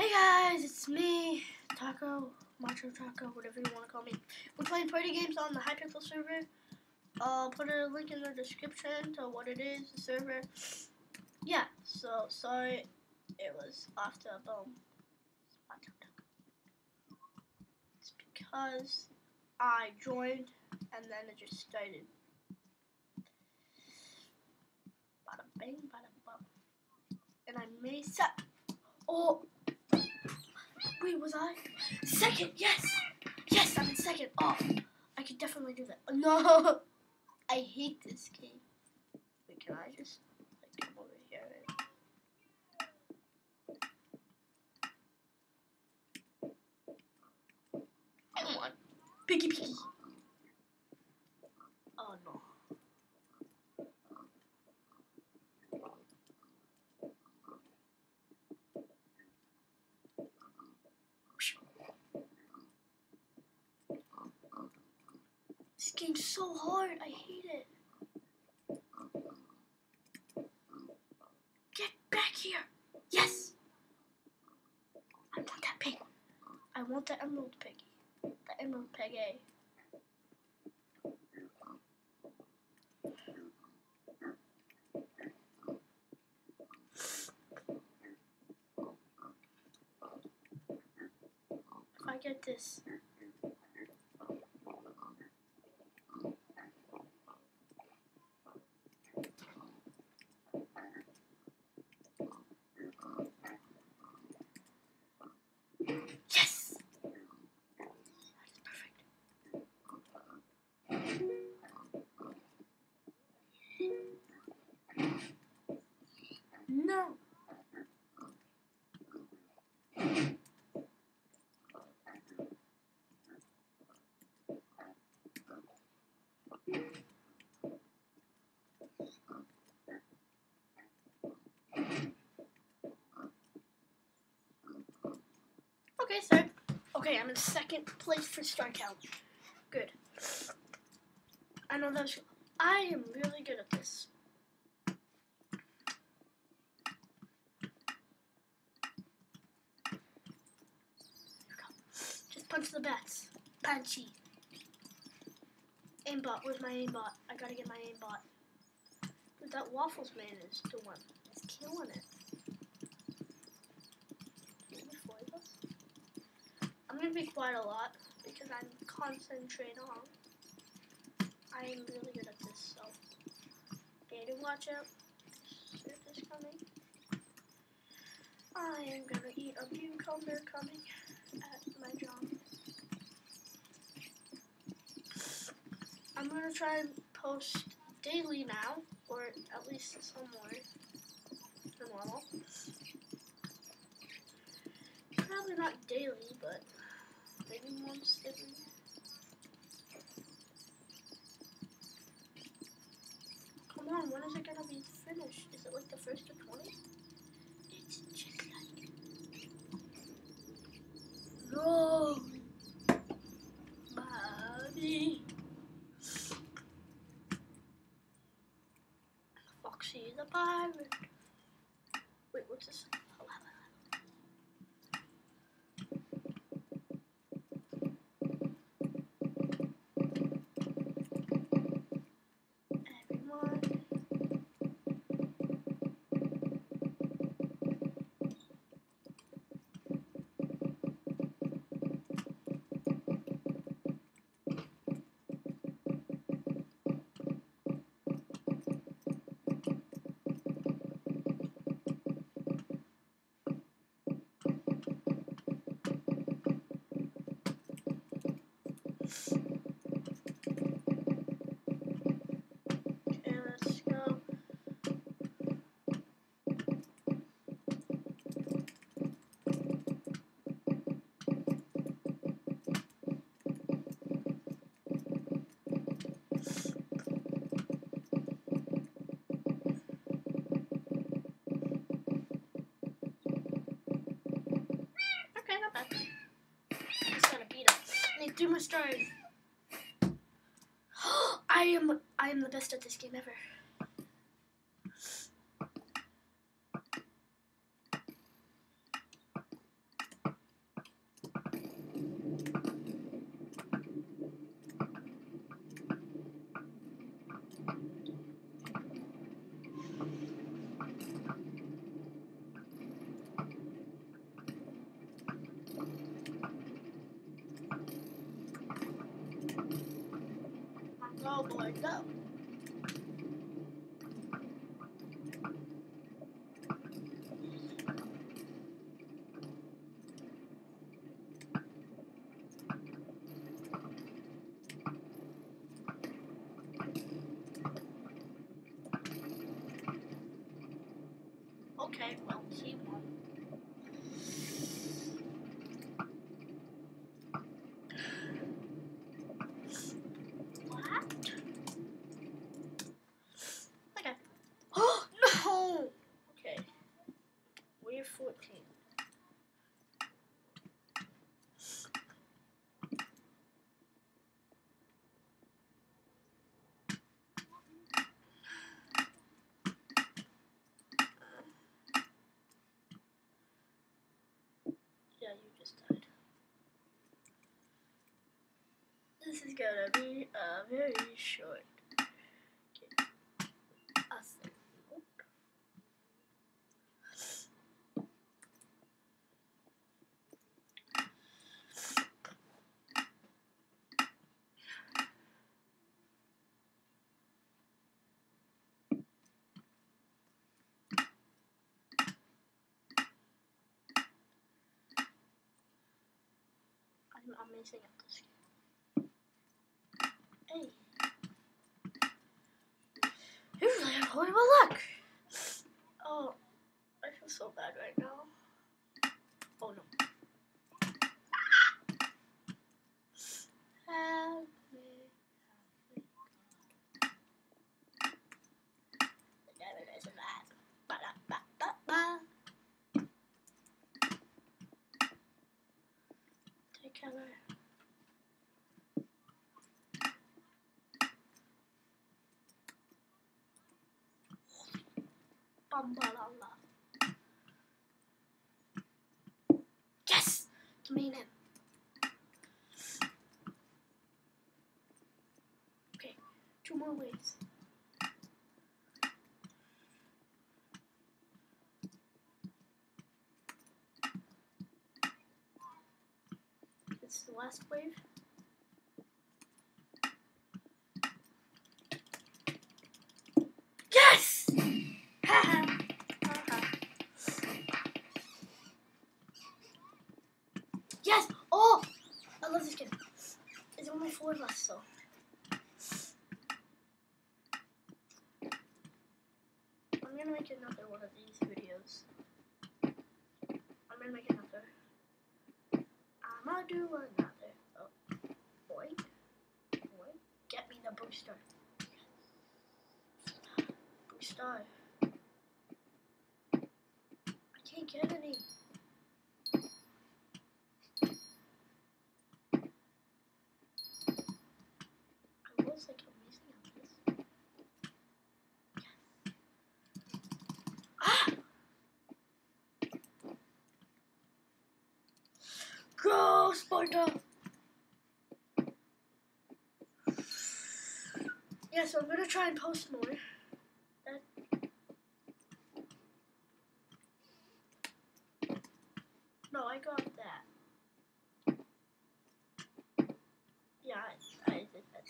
Hey guys, it's me, Taco, Macho Taco, whatever you want to call me. We're playing party games on the Hypixel server. I'll put a link in the description to what it is, the server. Yeah, so sorry it was off the boom. It's because I joined and then it just started. Bada bang, bada bum. And I may set. Oh! Wait, was I? Second, yes! Yes, I'm in second. Oh, I could definitely do that. No! I hate this game. Wait, can I just come over here? Come on. Piggy piggy. Oh, no. This game's so hard. I hate it. Get back here. Yes. I want that pig. I want the emerald piggy. The emerald piggy. If I get this. Yes! That is perfect. No! Okay, sir. Okay, I'm in second place for strikeout. Good. I know that. I am really good at this. Just punch the bats. Punchy. Aimbot. Where's my aimbot? I gotta get my aimbot. Dude, that Waffles man is doing. He's killing it. I'm gonna be quiet a lot because I'm concentrating on. I am really good at this, so better watch out. Shit is coming. I am gonna eat a cucumber coming at my job. I'm gonna try and post daily now, or at least somewhere than normal. Probably not daily, but maybe once every. Come on, when is it gonna be finished? Is it like the 1st of 20? It's just like. No! Bobby! Foxy the pirate. Wait, what's this? Do my stars. I am the best at this game ever. Go, boy, go. Okay, well, he won. What? Okay. Oh, no! Okay. We're 14. Yeah, you just died. This is gonna be very short. Okay. Awesome. I'm amazing at this game. Hey. Usually I'm horrible luck. Oh, I feel so bad right now. Oh no. Help me. The devil is alive. Ba-da-ba-ba-ba. Take cover. Bum-ba-la-la. Yes! To mean him. Okay, 2 more waves. This is the last wave. Yes! Haha! Yes! Oh! I love this game. It's only 4 left, so. I'm gonna make another one of these videos. I'm gonna make another. I'm gonna do another. Oh. Boy. Boy. Get me the booster. Booster. I can't get any. I was like amazing at this. Ah! Go, Sparta! Yeah, so I'm gonna try and post more. No, I got that. Yeah, I did that.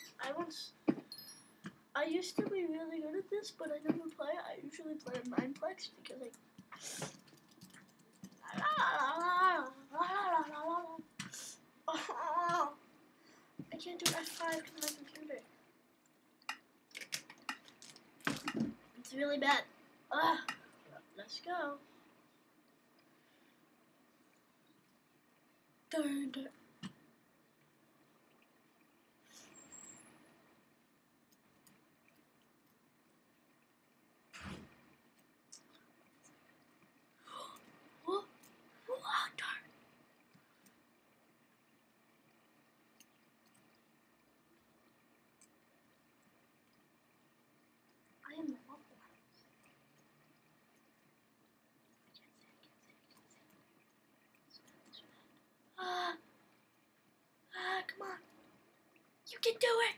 I used to be really good at this, but I never play it. I usually play in Mineplex because I can't do F5 to my computer. It's really bad. Let's go. Dun, dun. I am the Waffle House. Come on. You can do it.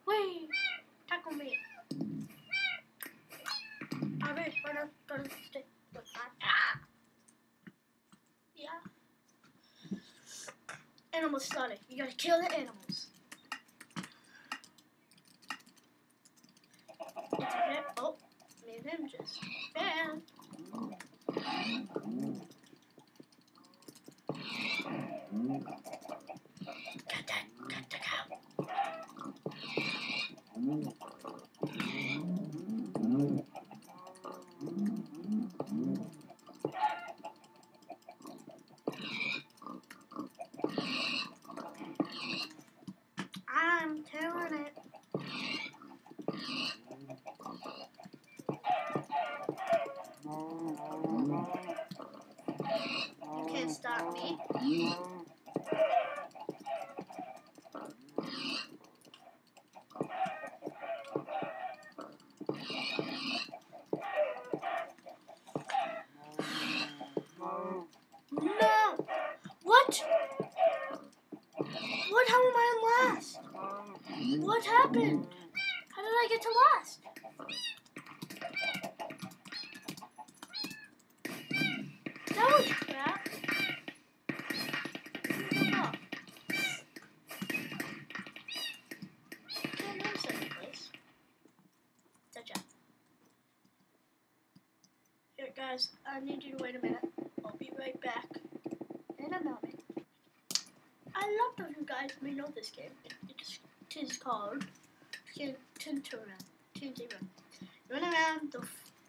Wait. Tackle me. Alright, yeah. Animal slaughter. You gotta kill the animals. I'm just a fan. Get the cow. I'm killing it. You can't stop me. No! What? What? How am I on last? What happened? How did I get to last? That was crap. Oh. Can't name second place. Good job. Here, guys, I need you to wait a minute. I'll be right back in a moment. A lot of you guys may know this game. It is called TNT Run. TNT Run. You run around, the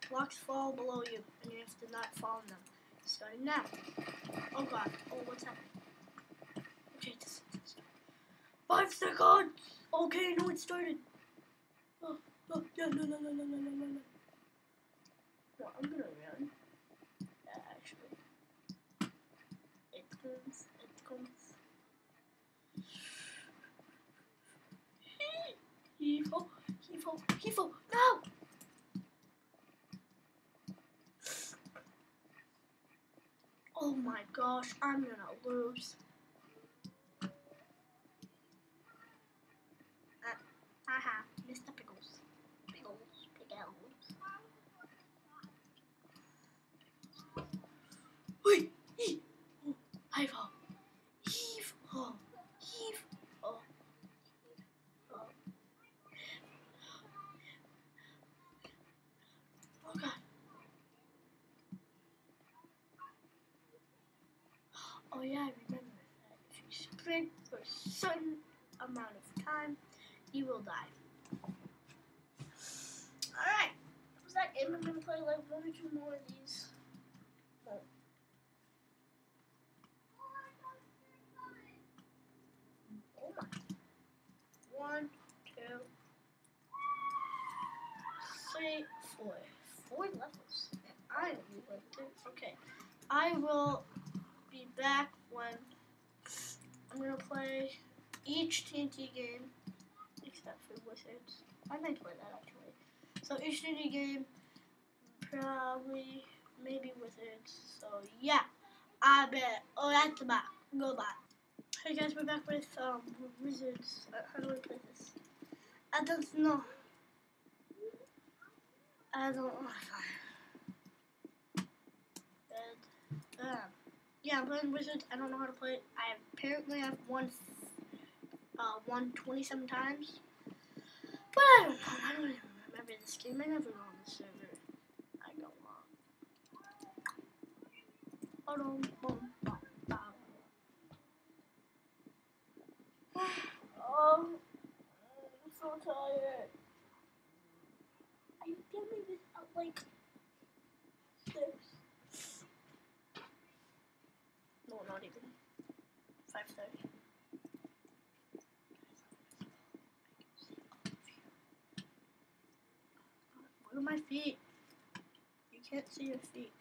blocks fall below you, and you have to not fall in them. Starting now. Oh god. Oh, what's happening? Okay, this 5 seconds! Okay, no, it started. Oh, yeah, no. No, I'm gonna run. Actually. It comes. He fall, no! Oh my gosh, I'm gonna lose. Haha, Mr. Pickles. Pickles. Wait, high fall. Heave. Oh. Oh god. Oh yeah, I remember that. If you sprint for a certain amount of time, you will die. Alright. That was that game. I'm gonna play like 1 or 2 more of these. Oh. Oh my. 1, 2, 3, 4. 4 levels. And I only went through. Okay. I will be back when I'm gonna play each TNT game except for Wizards. I might play that actually. So each TNT game, probably, maybe Wizards. So yeah, I bet. Oh, that's about. Goodbye. Hey guys, we're back with Wizards. How do I play this? I don't know. Yeah, I'm playing Wizards. I don't know how to play it. I apparently have won 27 times. But I don't know. I don't even remember this game. I never go on the server. I go on. I'm so tired. I'm filming this at like 6. No, not even. 5:30. What are my feet? You can't see your feet.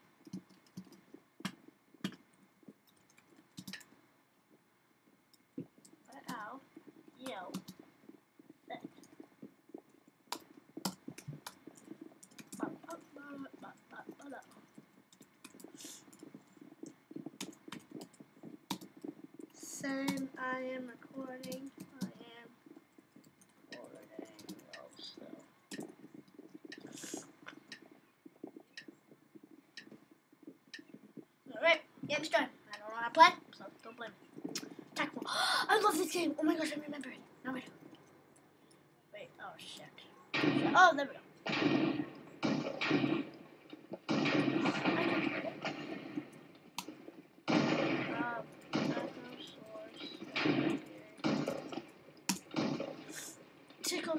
Ow. Yo. Set. Same, I am recording. Also. Alright, game's done. I don't know how to play, so don't blame me. Tackle. I love this game. Oh my gosh, I remember it. Now I do. Wait, oh shit. Oh, there we go.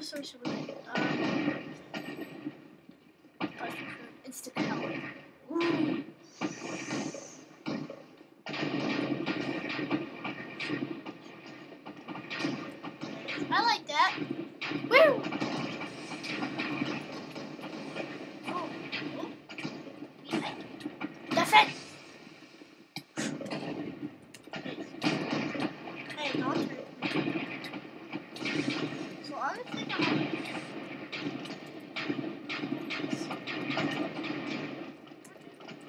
sorry. Instant help. Ooh. I like that. Woo! Defend! Hey, don't hurt me. So I was thinking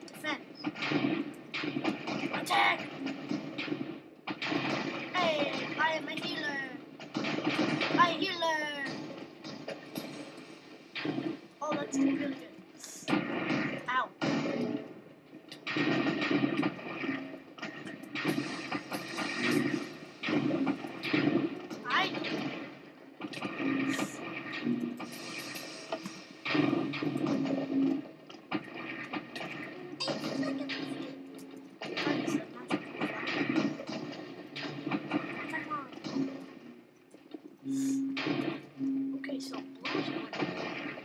defense. Attack! Hey, I am a healer. Oh, that's really good. Ow. Okay, so blue's winning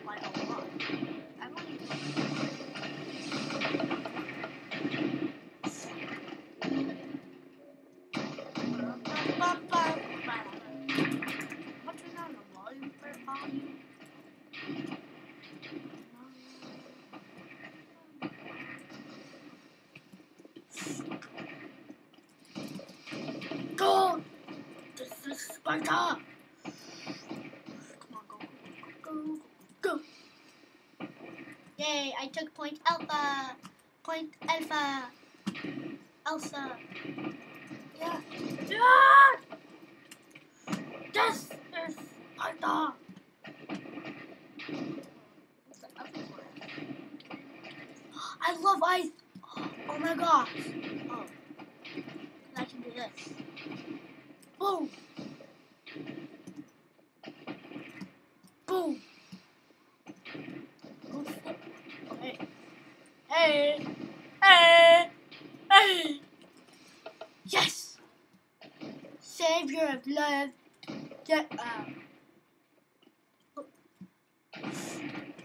by a lot. I don't even What's on the volume for volume? Go! This is Sparta! Come on, go. Yay, I took point alpha. Elsa. Yeah. This is Sparta. I love ice. Oh my gosh. Oh. I can do this. Boom. Boom. Okay. Hey. Yes. Savior of love. Get out.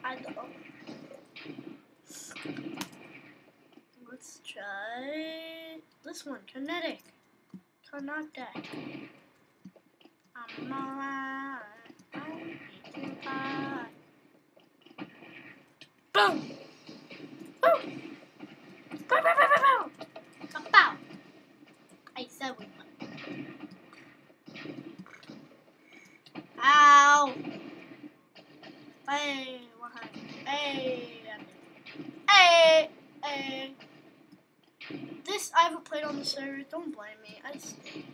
I don't know. Let's try this one. Kinetic. I'm alright. Boom! Boom! Boom! Kapow! I said we won. Ow! Hey, what happened? Hey! This I haven't played on the server. Don't blame me. I stink.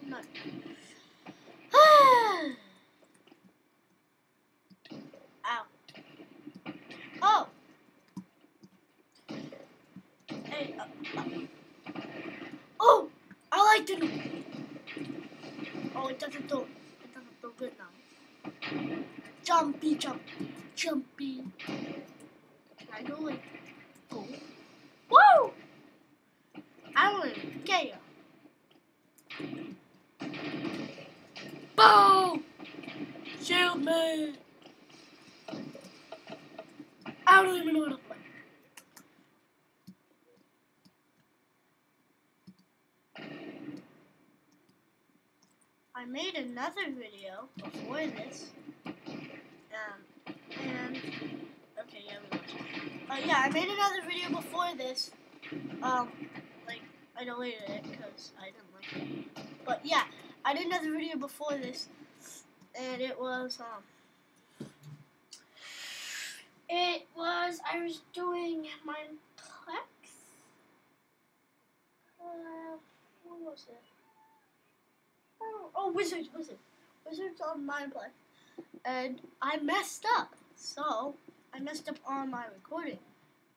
I'm not. Ow. Oh. Hey. Oh, I like it. Oh, it doesn't do good now. Jumpy. Can I go like? Go. Woo! I don't even care. Boom! Shield me! I don't even know how to play. I made another video before this. I made another video before this. Like, I deleted it because I didn't like it. But yeah, I did another video before this, and it was, I was doing Mineplex. What was it? Oh, Wizards on Mineplex. And I messed up. So, I messed up on my recording.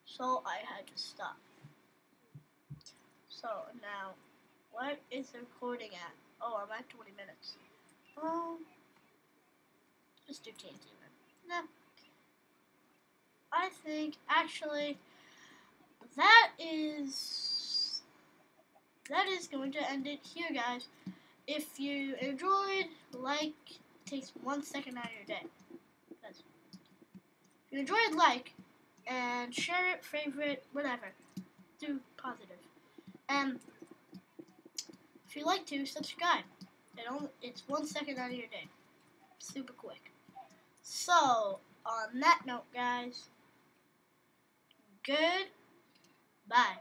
So, I had to stop. So, now, what is the recording at? Oh, I'm at 20 minutes. Just do TNT then. No. I think, actually, that is going to end it here, guys. If you enjoyed, like takes 1 second out of your day. If you enjoyed, like and share it, favorite, whatever. Do positive. And if you like to, subscribe. It's 1 second out of your day. Super quick. So, on that note, guys, goodbye.